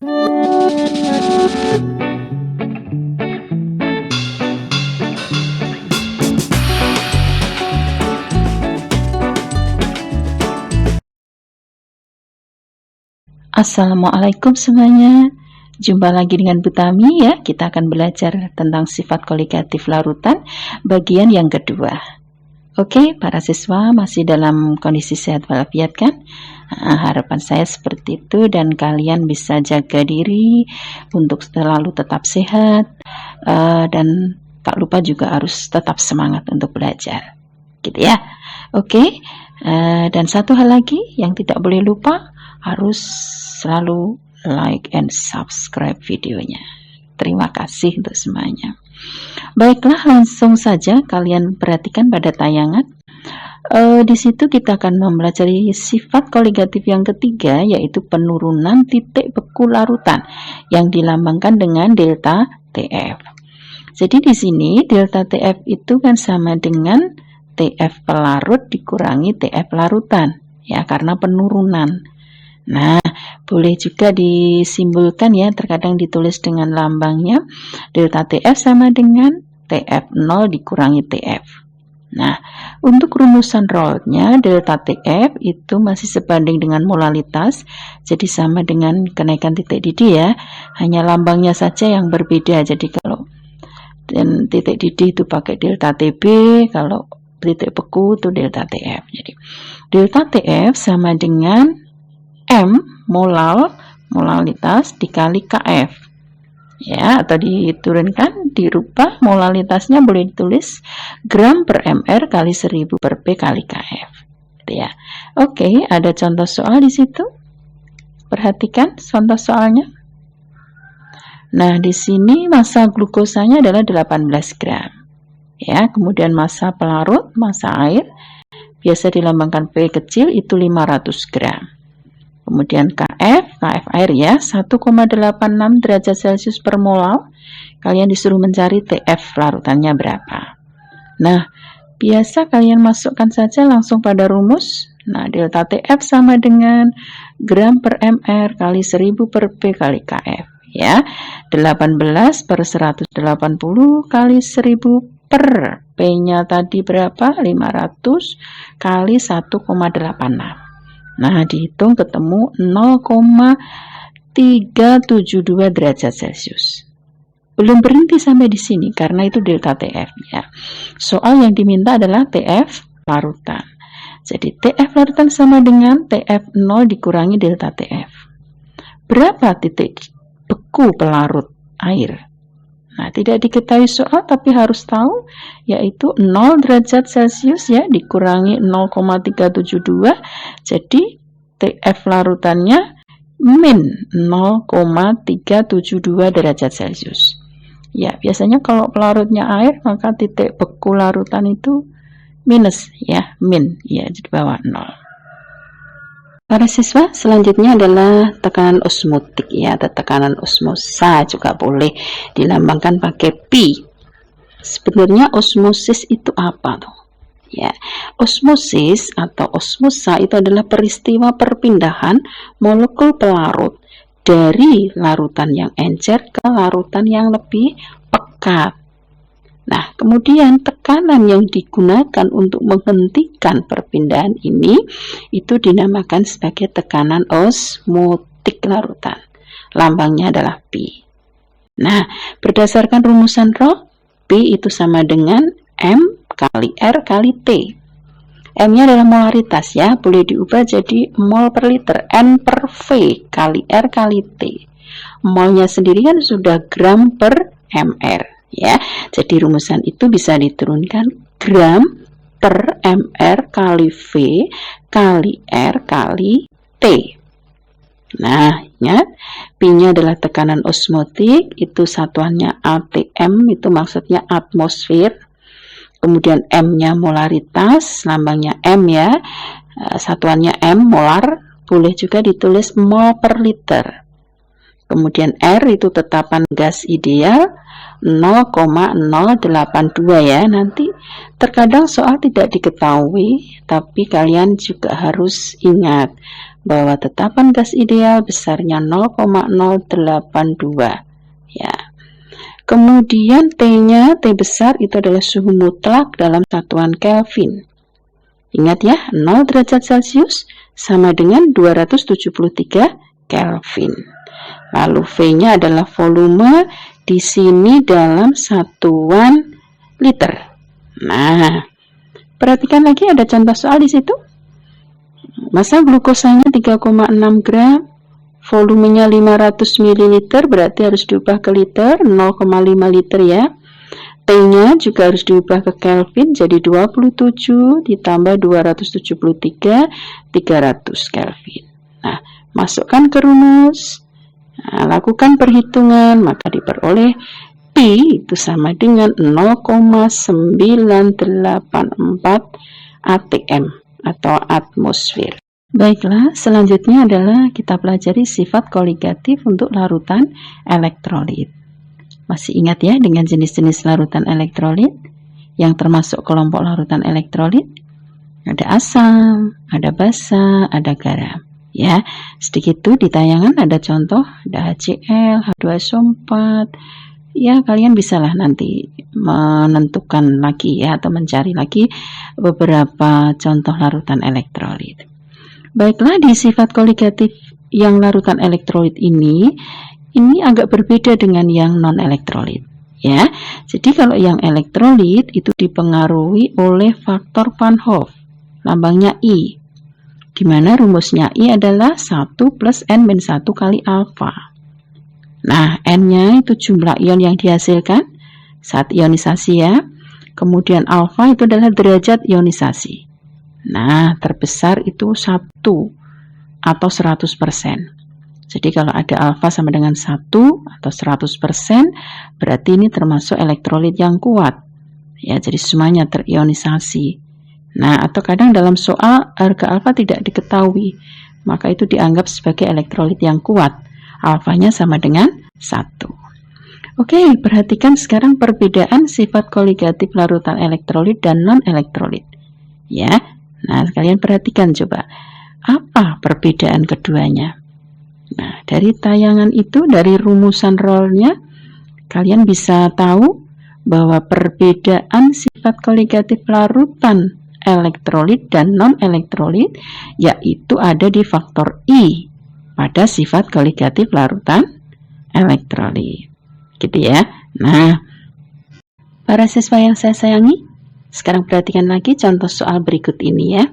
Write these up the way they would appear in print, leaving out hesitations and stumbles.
Assalamualaikum semuanya. Jumpa lagi dengan Bu Tami ya. Kita akan belajar tentang sifat koligatif larutan bagian yang kedua. Oke, para siswa masih dalam kondisi sehat walafiat kan? Harapan saya seperti itu, dan kalian bisa jaga diri untuk selalu tetap sehat, dan tak lupa juga harus tetap semangat untuk belajar. Gitu ya. Oke, dan satu hal lagi yang tidak boleh lupa, harus selalu like and subscribe videonya. Terima kasih untuk semuanya. Baiklah, langsung saja kalian perhatikan pada tayangan. Di situ kita akan mempelajari sifat koligatif yang ketiga, yaitu penurunan titik beku larutan yang dilambangkan dengan delta TF. Jadi di sini delta TF itu kan sama dengan TF pelarut dikurangi TF larutan, ya, karena penurunan. Nah, boleh juga disimbolkan ya, terkadang ditulis dengan lambangnya delta TF sama dengan TF0 dikurangi TF. Nah, untuk rumusan rollnya delta TF itu masih sebanding dengan molalitas, jadi sama dengan kenaikan titik didih ya, hanya lambangnya saja yang berbeda. Jadi kalau titik didih itu pakai delta TB, kalau titik beku itu delta TF. Jadi delta TF sama dengan M molalitas dikali KF ya, atau diturunkan dirubah molalitasnya, boleh ditulis gram per mr kali 1000 per P kali KF gitu ya. Oke, ada contoh soal di situ. Perhatikan contoh soalnya. Nah, di sini massa glukosanya adalah 18 gram ya, kemudian massa pelarut, massa air biasa dilambangkan P kecil itu 500 gram. Kemudian KF air ya 1,86 derajat Celcius per mol. Kalian disuruh mencari TF larutannya berapa. Nah, biasa kalian masukkan saja langsung pada rumus. Nah, delta TF sama dengan gram per mr kali 1000 per P kali KF ya. 18 per 180 kali 1000 per P-nya tadi berapa? 500 kali 1,86. Nah, dihitung ketemu 0,372 derajat Celcius. Belum berhenti sampai di sini karena itu delta TF ya. Soal yang diminta adalah TF larutan. Jadi TF larutan sama dengan TF0 dikurangi delta TF. Berapa titik beku pelarut air? Nah, tidak diketahui soal tapi harus tahu, yaitu 0 derajat Celcius ya dikurangi 0,372, jadi TF larutannya min 0,372 derajat Celcius. Ya, biasanya kalau pelarutnya air maka titik beku larutan itu minus ya, min ya, di bawah 0. Para siswa, selanjutnya adalah tekanan osmotik ya, atau tekanan osmosa juga boleh dilambangkan pakai pi. Sebenarnya osmosis itu apa tuh? Ya, osmosis atau osmosa itu adalah peristiwa perpindahan molekul pelarut dari larutan yang encer ke larutan yang lebih pekat. Nah, kemudian tekanan yang digunakan untuk menghentikan perpindahan ini itu dinamakan sebagai tekanan osmotik larutan. Lambangnya adalah pi. Nah, berdasarkan rumusan Rolle, P itu sama dengan M kali R kali T. M-nya adalah molaritas ya, boleh diubah jadi mol per liter, N per V kali R kali T. Molnya sendiri kan sudah gram per mr. Ya, jadi rumusan itu bisa diturunkan gram per mr kali V kali R kali T. Nah, ingat, P-nya adalah tekanan osmotik, itu satuannya ATM, itu maksudnya atmosfer. Kemudian M-nya molaritas, lambangnya M ya, satuannya M, molar, boleh juga ditulis mol per liter. Kemudian R itu tetapan gas ideal 0,082 ya. Nanti terkadang soal tidak diketahui, tapi kalian juga harus ingat bahwa tetapan gas ideal besarnya 0,082 ya. Kemudian T-nya, T besar itu adalah suhu mutlak dalam satuan Kelvin. Ingat ya, 0 derajat Celcius sama dengan 273 Kelvin. Lalu V-nya adalah volume di sini dalam satuan liter. Nah, perhatikan lagi ada contoh soal di situ. Massa glukosanya 3,6 gram, volumenya 500 ml, berarti harus diubah ke liter, 0,5 liter ya. T-nya juga harus diubah ke Kelvin, jadi 27 ditambah 273, 300 Kelvin. Nah, masukkan ke rumus, nah, lakukan perhitungan, maka diperoleh P itu sama dengan 0,984 atm atau atmosfer. Baiklah, selanjutnya adalah kita pelajari sifat koligatif untuk larutan elektrolit. Masih ingat ya dengan jenis-jenis larutan elektrolit yang termasuk kelompok larutan elektrolit? Ada asam, ada basa, ada garam. Ya, sedikit itu di tayangan ada contoh, ada HCl, H2SO4. Ya, kalian bisalah nanti menentukan lagi ya atau mencari lagi beberapa contoh larutan elektrolit. Baiklah, di sifat koligatif yang larutan elektrolit ini agak berbeda dengan yang non-elektrolit ya. Jadi kalau yang elektrolit itu dipengaruhi oleh faktor Van Hoff, lambangnya I, di mana rumusnya I adalah 1 plus N-1 kali alfa. Nah, N-nya itu jumlah ion yang dihasilkan saat ionisasi ya. Kemudian alfa itu adalah derajat ionisasi. Nah, terbesar itu 1 atau 100%. Jadi kalau ada alfa sama dengan 1 atau 100%, berarti ini termasuk elektrolit yang kuat. Ya, jadi semuanya terionisasi. Nah, atau kadang dalam soal harga alfa tidak diketahui, maka itu dianggap sebagai elektrolit yang kuat. Alfanya sama dengan 1. Oke, perhatikan sekarang perbedaan sifat koligatif larutan elektrolit dan non-elektrolit. Ya. Nah, kalian perhatikan coba, apa perbedaan keduanya? Nah, dari tayangan itu, dari rumusan rollnya, kalian bisa tahu bahwa perbedaan sifat koligatif larutan elektrolit dan non-elektrolit yaitu ada di faktor I pada sifat koligatif larutan elektrolit. Gitu ya. Nah, para siswa yang saya sayangi, sekarang perhatikan lagi contoh soal berikut ini ya.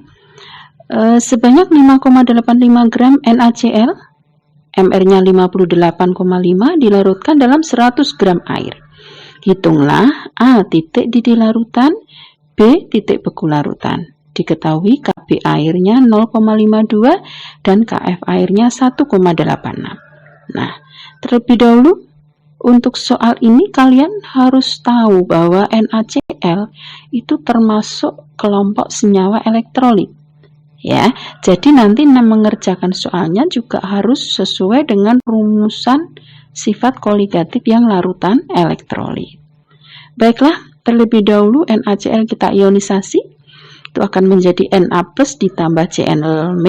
Sebanyak 5,85 gram NaCl, MR-nya 58,5 dilarutkan dalam 100 gram air. Hitunglah A titik didih larutan, B titik beku larutan. Diketahui Kb airnya 0,52 dan Kf airnya 1,86. Nah, terlebih dahulu untuk soal ini kalian harus tahu bahwa NaCl itu termasuk kelompok senyawa elektrolit. Ya, jadi nanti mengerjakan soalnya juga harus sesuai dengan rumusan sifat koligatif yang larutan elektrolit. Baiklah, terlebih dahulu NaCl kita ionisasi, itu akan menjadi Na plus ditambah Cl-.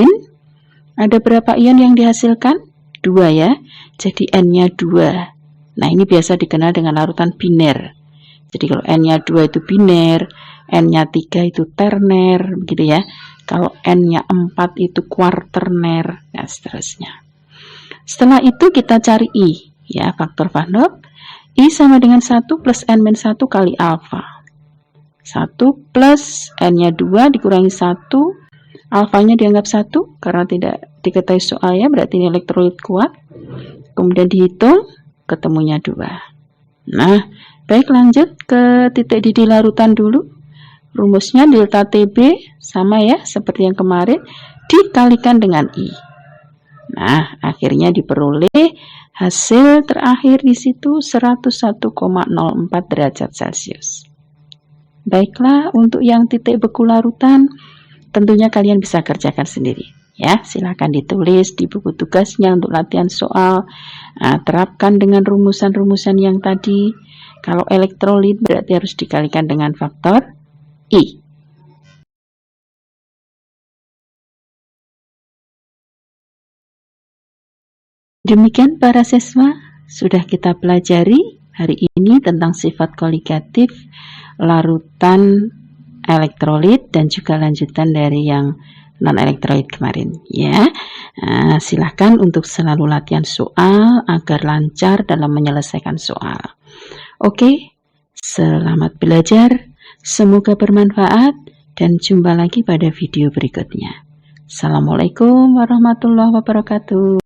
Ada berapa ion yang dihasilkan? 2 ya, jadi N-nya 2. Nah, ini biasa dikenal dengan larutan biner. Jadi kalau N-nya 2 itu biner, N-nya 3 itu terner, begitu ya. Kalau N-nya 4 itu kuarterner, dan seterusnya. Setelah itu kita cari I, ya, faktor Van Hoff. I sama dengan 1 plus N-1 kali alfa. 1 plus N-nya 2 dikurangi 1, alfanya dianggap 1 karena tidak diketahui soalnya, berarti ini elektrolit kuat. Kemudian dihitung, ketemunya 2. Nah, baik, lanjut ke titik didih larutan dulu. Rumusnya delta TB sama ya seperti yang kemarin, dikalikan dengan I. Nah, akhirnya diperoleh hasil terakhir di situ 101,04 derajat Celcius. Baiklah, untuk yang titik beku larutan tentunya kalian bisa kerjakan sendiri. Ya, silakan ditulis di buku tugasnya untuk latihan soal. Nah, terapkan dengan rumusan-rumusan yang tadi. Kalau elektrolit berarti harus dikalikan dengan faktor I. Demikian para siswa, sudah kita pelajari hari ini tentang sifat koligatif, larutan elektrolit, dan juga lanjutan dari yang non-elektrolit kemarin ya. Silahkan untuk selalu latihan soal agar lancar dalam menyelesaikan soal. Oke, selamat belajar, semoga bermanfaat, dan jumpa lagi pada video berikutnya. Assalamualaikum warahmatullahi wabarakatuh.